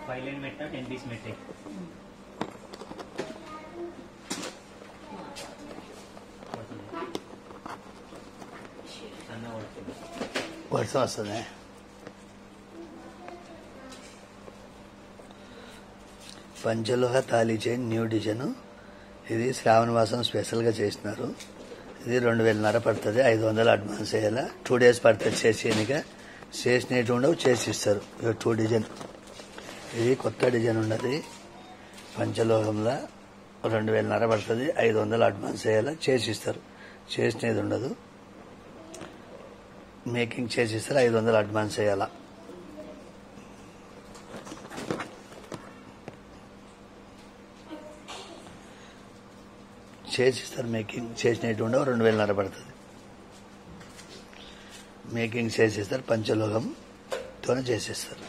5 line met 10 piece met వర్షం వస్తుంది. పంచలోహ thali chain new design. ఇది శ్రావణ మాసం స్పెషల్గా చేసినారు. ఇది 2000 పడుతుంది. 500 అడ్వాన్స్ వేయాలా. 2 days పడుతుంది చేసేనిగా. చేసినట్టు ఉండవు, చేసి ఇస్తారు. 2 డిజైన్. ఇది కొత్త డిజైన్ ఉన్నది. పంచలోహంలో 2000 పడుతుంది. 500 అడ్వాన్స్ వేయాలా, చేసి ఇస్తారు. చేసినది ఉండదు, మేకింగ్ చేసిస్తారు. 500 అడ్వాన్స్ వేయాలా. చేసిస్తారు. మేకింగ్ చేసినట్టు ఉండవు, 2000 పడుతుంది. మేకింగ్ చేసిస్తారు. పంచలోహంతోనే చేసిస్తారు.